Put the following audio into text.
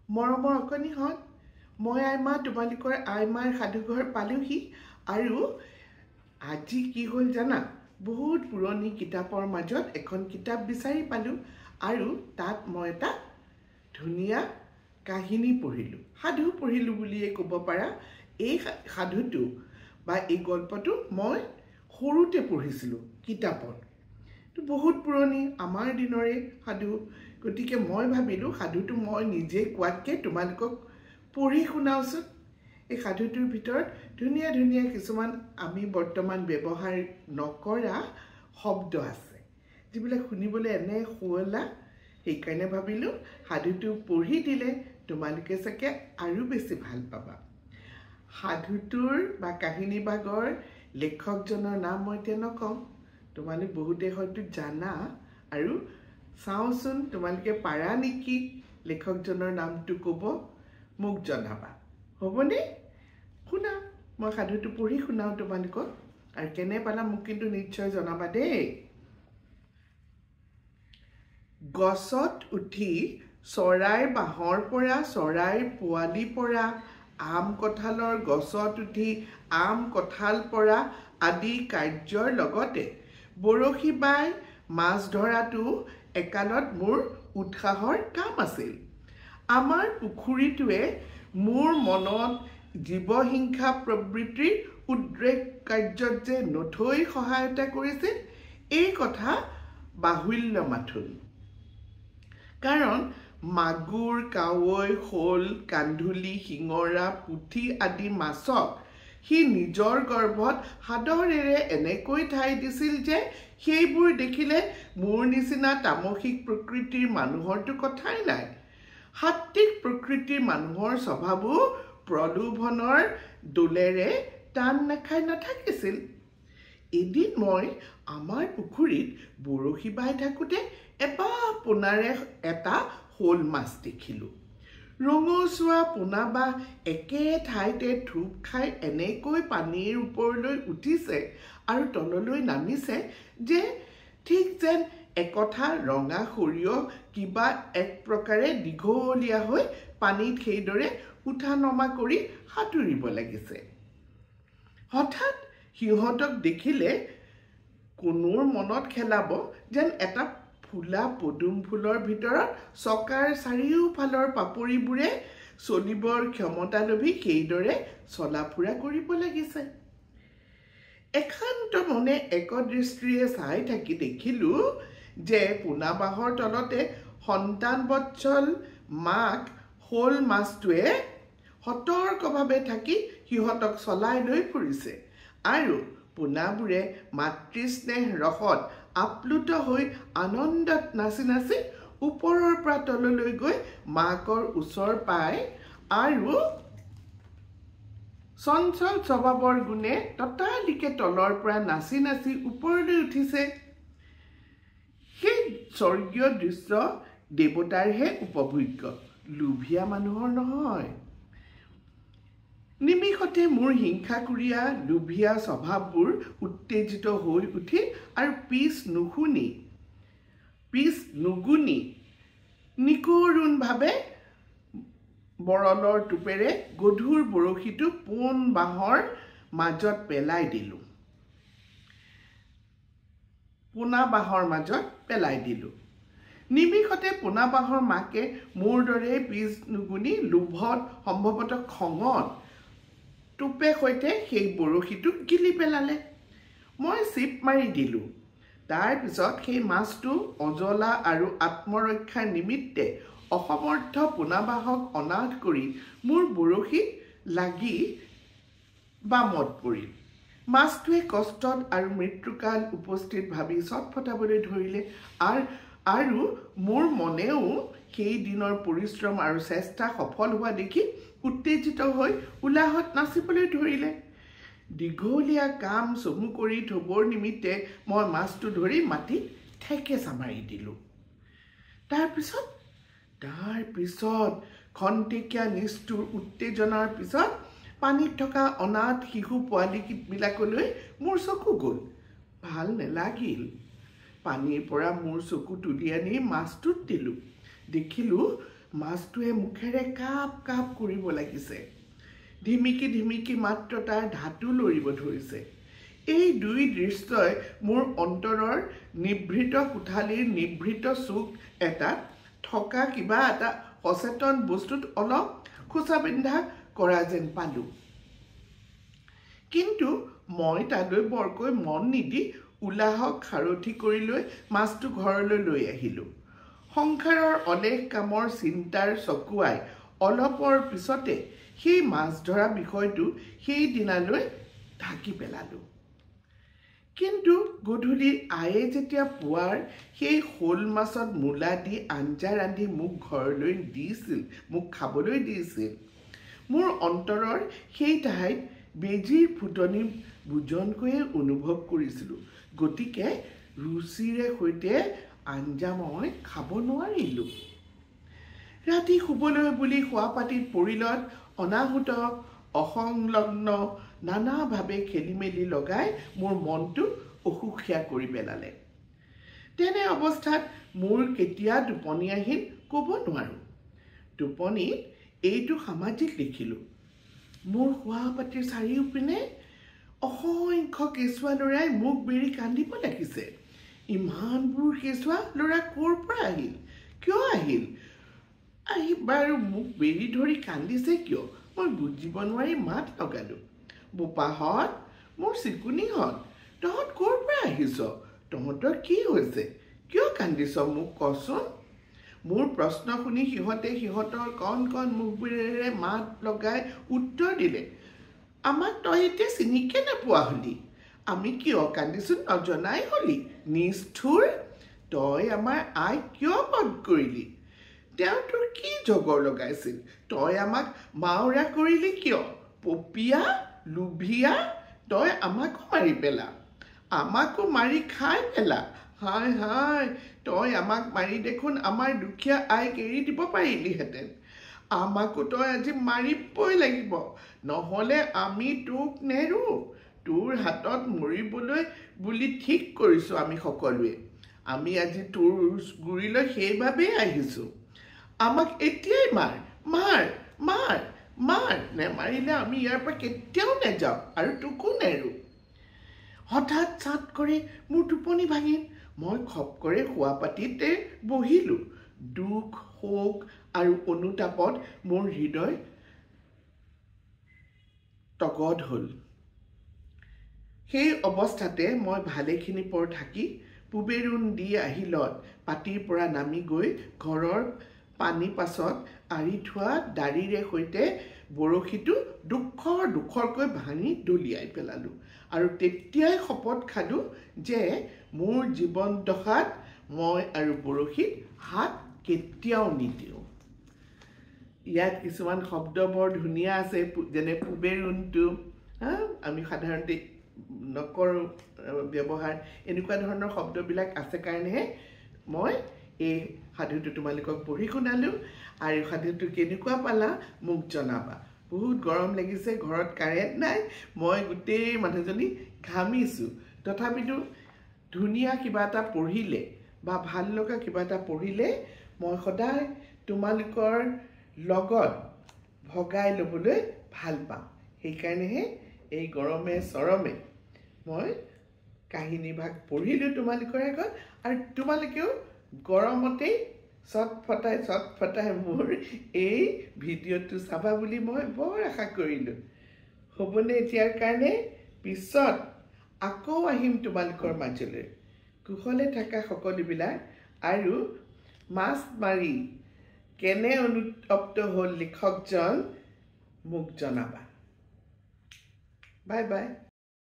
মৰমৰ অকণিহঁত, মই আইমা তোমালোকৰ আইমাৰ সাধুঘৰ পালোহি। আৰু আজি কি হ'ল জানা, বহুত পুৰণি কিতাপৰ মাজত এখন কিতাপ বিচাৰি পালোঁ আৰু তাত মই এটা ধুনীয়া কাহিনী পঢ়িলোঁ, সাধু পঢ়িলোঁ বুলিয়ে ক'ব পাৰা। এই সাধুটো বা এই গল্পটো মই সৰুতে পঢ়িছিলোঁ কিতাপত। বহুত পুৰণি আমাৰ দিনৰে সাধু, গতিকে মই ভাবিলোঁ সাধুটো মই নিজে কোৱাতকৈ তোমালোকক পঢ়ি শুনাওচোন। এই সাধুটোৰ ভিতৰত ধুনীয়া ধুনীয়া কিছুমান আমি বৰ্তমান ব্যৱহাৰ নকৰা শব্দ আছে, যিবিলাক শুনিবলৈ এনে শুৱলা। সেইকাৰণে ভাবিলোঁ সাধুটো পঢ়ি দিলে তোমালোকে চাগে আৰু বেছি ভাল পাবা। সাধুটোৰ বা কাহিনী ভাগৰ লেখকজনৰ নাম মই এতিয়া নকওঁ, তোমালোক বহুতে হয়তো জানা। আৰু চাওঁচোন তোমালোকে পাৰা নেকি লেখকজনৰ নামটো ক'ব, মোক জনাবা, হ'বনে? শুনা, মই সাধুটো পঢ়ি শুনাওঁ তোমালোকক, আৰু কেনে পালা মোক কিন্তু নিশ্চয় জনাবা দেই। গছত উঠি চৰাইৰ বাঁহৰ পৰা চৰাইৰ পোৱালি পৰা, আম কঁঠালৰ গছত উঠি আম কঁঠাল পৰা আদি কাৰ্যৰ লগতে বৰশী বাই মাছ ধৰাটো একালত মোৰ উৎসাহৰ কাম আছিল। আমাৰ পুখুৰীটোৱে মোৰ মনত জীৱহিংসা প্ৰবৃত্তিৰ উদ্ৰেক কাৰ্যত যে নথৈ সহায়তা কৰিছিল, এই কথা বাহুল্য মাথোন। কাৰণ মাগুৰ, কাৱৈ, শ'ল, কান্ধুলি, শিঙৰা, পুঠি আদি মাছক সি নিজৰ গৰ্ভত সাদৰেৰে এনেকৈ ঠাই দিছিল যে সেইবোৰ দেখিলে মোৰ নিচিনা তামসিক প্ৰকৃতিৰ মানুহৰতো কথাই নাই। সাত্বিক প্ৰকৃতিৰ মানুহৰ স্বভাৱো প্ৰলোভনৰ দোলেৰে টান নাখাই নাথাকিছিল। এদিন মই আমাৰ পুখুৰীত বৰশী বাই থাকোঁতে এবাহ পোনাৰে এটা শ'ল মাছ দেখিলোঁ। ৰঙচুৱা পোনাবাহ একে ঠাইতে থূপ খাই এনেকৈ পানীৰ ওপৰলৈ উঠিছে আৰু তললৈ নামিছে যে ঠিক যেন একঠা ৰঙা সৰিয়হ কিবা এক প্ৰকাৰে দীঘলীয়া হৈ পানীত সেইদৰে উঠা নমা কৰি সাঁতুৰিব লাগিছে। হঠাৎ সিহঁতক দেখিলে কোনোৰ মনত খেলাব যেন এটা ফুলা পদুম ফুলৰ ভিতৰত চকাৰ চাৰিওফালৰ পাপৰিবোৰে চলিবৰ ক্ষমতা লভি সেইদৰে চলা ফুৰা কৰিব লাগিছে। একান্ত মনে একদৃষ্টিৰে চাই থাকি দেখিলোঁ যে পোনাবাহৰ তলতে সন্তান বৎসল মাক শ'ল মাছটোৱে সতৰ্কভাৱে থাকি সিহঁতক চলাই লৈ ফুৰিছে, আৰু পোনাবোৰে মাতৃস্নেহ ৰসত আপ্লুত হৈ আনন্দত নাচি নাচি ওপৰৰ পৰা তললৈ গৈ মাকৰ ওচৰ পায় আৰু চঞ্চল স্বভাৱৰ গুণে ততালিকে তলৰ পৰা নাচি নাচি ওপৰলৈ উঠিছে। সেই স্বৰ্গীয় দৃশ্য দেৱতাৰহে উপভোগ্য, লোভীয়া মানুহৰ নহয়। নিমিষতে মোৰ হিংসাকুৰীয়া লোভীয়া স্বভাৱবোৰ উত্তেজিত হৈ উঠি আৰু পিছ নুগুনি নিকৰুণভাৱে বৰলৰ টোপেৰে গধুৰ বৰশীটো পোন বাঁহৰ মাজত পেলাই দিলোঁ। নিমিষতে পোনাবাহৰ মাকে মোৰ দৰে পিছ নুগুনি লোভত, সম্ভৱতঃ খঙত টোপে সৈতে সেই বৰশীটো গিলি পেলালে। মই চিপ মাৰি দিলোঁ। তাৰ পিছত সেই মাছটো অজলা আৰু আত্মৰক্ষাৰ নিমিত্তে অসমৰ্থ পোনাবাহক অনাথ কৰি মোৰ বৰশীত লাগি বামত পৰিল। মাছটোৱে কষ্টত আৰু মৃত্যুকাল উপস্থিত ভাবি ছটফটাবলৈ ধৰিলে, আৰু মোৰ মনেও সেই দিনৰ পৰিশ্ৰম আৰু চেষ্টা সফল হোৱা দেখি উত্তেজিত হৈ উলাহত নাচিবলৈ ধৰিলে। দীঘলীয়া কাম চমু কৰি থবৰ নিমিত্তে মই মাছটো ধৰি মাটিত ঠেকেচা মাৰি দিলোঁ। তাৰ পিছত খন্তেকীয়া নিষ্ঠুৰ উত্তেজনাৰ পিছত পানীত থকা অনাথ শিশু পোৱালীবিলাকলৈ মোৰ চকু গ'ল। ভাল নেলাগিল। পানীৰ পৰা মোৰ চকু তুলি আনি মাছটোত দিলোঁ। দেখিলোঁ মাছটোৱে মুখেৰে কাপ কাপ কৰিব লাগিছে। ধিমিকি ধিমিকি মাত্ৰ তাৰ ধাতু লৰিব ধৰিছে। এই দুই দৃশ্যই মোৰ অন্তৰৰ নিভৃত কোঠালীৰ নিভৃত চুক এটাত থকা কিবা এটা সচেতন বস্তুত অলপ খোঁচাপিন্ধা কৰা যেন পালোঁ। কিন্তু মই তালৈ বৰকৈ মন নিদি উলাহক সাৰথি কৰি লৈ মাছটো ঘৰলৈ লৈ আহিলোঁ। সংসাৰৰ অলেখ কামৰ চিন্তাৰ চকুৱাই অলপৰ পিছতে সেই মাছ ধৰা বিষয়টো সেই দিনালৈ ঢাকি পেলালোঁ। কিন্তু গধূলি আয়ে যেতিয়া পুৱাৰ সেই শ'ল মাছত মূলা দি আঞ্জা ৰান্ধি মোক ঘৰলৈ দিছিল, মোক খাবলৈ দিছিল, মোৰ অন্তৰৰ সেই ঠাইত বেজীৰ ফুটনি বুজনকৈয়ে অনুভৱ কৰিছিলোঁ। গতিকে ৰুচিৰে সৈতে আঞ্জা মই খাব নোৱাৰিলোঁ। ৰাতি শুবলৈ বুলি শোৱাপাটিত পৰিলত অনাহুত অসংলগ্ন নানাভাৱে খেলিমেলি লগাই মোৰ মনটো অসুখীয়া কৰি পেলালে। তেনে অৱস্থাত মোৰ কেতিয়া টোপনি আহিল ক'ব নোৱাৰোঁ। টোপনিত এইটো সামাজিক দেখিলোঁ। মোৰ শোৱাপাটিৰ চাৰিওপিনে অসংখ্য কেঁচুৱা ল'ৰাই মোক বেৰি কান্দিব লাগিছে। ইমানবোৰ কেঁচুৱা ল'ৰা ক'ৰ পৰা আহিল, কিয় আহিল? আহি বাৰু মোক বেৰি ধৰি কান্দিছে কিয়? মই বুজিব নোৱাৰি মাত লগালোঁ। বোপাহঁত, মোৰ চিকুনিহঁত, তহঁত ক'ৰ পৰা আহিছ? তহঁতৰ কি হৈছে? কিয় কান্দিছ মোক কচোন? মোৰ প্ৰশ্ন শুনি সিহঁতে সিহঁতৰ কণ কণ মুখবোৰেৰে মাত লগাই উত্তৰ দিলে, আমাক তই এতিয়া চিনিকে নোপোৱা হলি? আমি কিয় কান্দিছোঁ নজনাই হলি? নিষ্ঠুৰ, তই আমাৰ আইক কিয় বধ কৰিলি? তেওঁ তোৰ কি জগৰ লগাইছিল? তই আমাক মাউৰা কৰিলি কিয়? পপীয়া, লোভিয়া, তই আমাকো মাৰি পেলা, আমাকো মাৰি খাই পেলা। হায় হায়, তই আমাক মাৰি দেখোন আমাৰ দুখীয়া আইক এৰি দিব পাৰিলিহেঁতেন। আমাকো তই আজি মাৰিবই লাগিব, নহ'লে আমি তোক নেৰোঁ। তোৰ হাতত মৰিবলৈ বুলি ঠিক কৰিছোঁ আমি সকলোৱে। আমি আজি তোৰ গুৰিলৈ সেইবাবেই আহিছোঁ। আমাক এতিয়াই মাৰ, মাৰ, মাৰ, মাৰ, নেমাৰিলে আমি ইয়াৰ পৰা কেতিয়াও নেযাওঁ আৰু তোকো নেৰোঁ। হঠাৎ চাট কৰি মোৰ টোপনি ভাঙিল। মই খপকৰে শোৱাপাটিতে বহিলোঁ। দুখ, শোক আৰু অনুতাপত মোৰ হৃদয় তগধ হ'ল। সেই অৱস্থাতে মই ভালেখিনি পৰ থাকি পূবেৰুণ দি আহিলত পাটিৰ পৰা নামি গৈ ঘৰৰ পানী পাছত আঁৰি থোৱা দাড়িৰে সৈতে বৰশীটো দুখৰকৈ ভাঙি দলিয়াই পেলালোঁ আৰু তেতিয়াই শপত খালোঁ যে মোৰ জীৱন দশাত মই আৰু বৰশীত হাত কেতিয়াও নিদিওঁ। ইয়াত কিছুমান শব্দ বৰ ধুনীয়া আছে, যেনে পূবেৰুণটো আমি সাধাৰণতে নকৰোঁ ব্যৱহাৰ। এনেকুৱা ধৰণৰ শব্দবিলাক আছে কাৰণেহে মই এই সাধুটো তোমালোকক পঢ়ি শুনালোঁ। আৰু সাধুটো কেনেকুৱা পালা মোক জনাবা। বহুত গৰম লাগিছে, ঘৰত কাৰেণ্ট নাই, মই গোটেই মানুহজনী ঘামিছোঁ। তথাপিতো ধুনীয়া কিবা এটা পঢ়িলে বা ভাল লগা কিবা এটা পঢ়িলে মই সদায় তোমালোকৰ লগত ভগাই ল'বলৈ ভাল পাওঁ। সেইকাৰণেহে এই গৰমে চৰমে মই কাহিনীভাগ পঢ়িলোঁ তোমালোকৰ আগত, আৰু তোমালোকেও গৰমতেই চটফটাই মোৰ এই ভিডিঅ'টো চাবা বুলি মই বৰ আশা কৰিলোঁ। হ'বনে এতিয়াৰ কাৰণে? পিছত আকৌ আহিম তোমালোকৰ মাজলৈ। কুশলে থাকা সকলোবিলাক, আৰু মাছ মাৰি কেনে অনুতপ্ত হ'ল লিখকজন মোক জনাবা। Bye bye.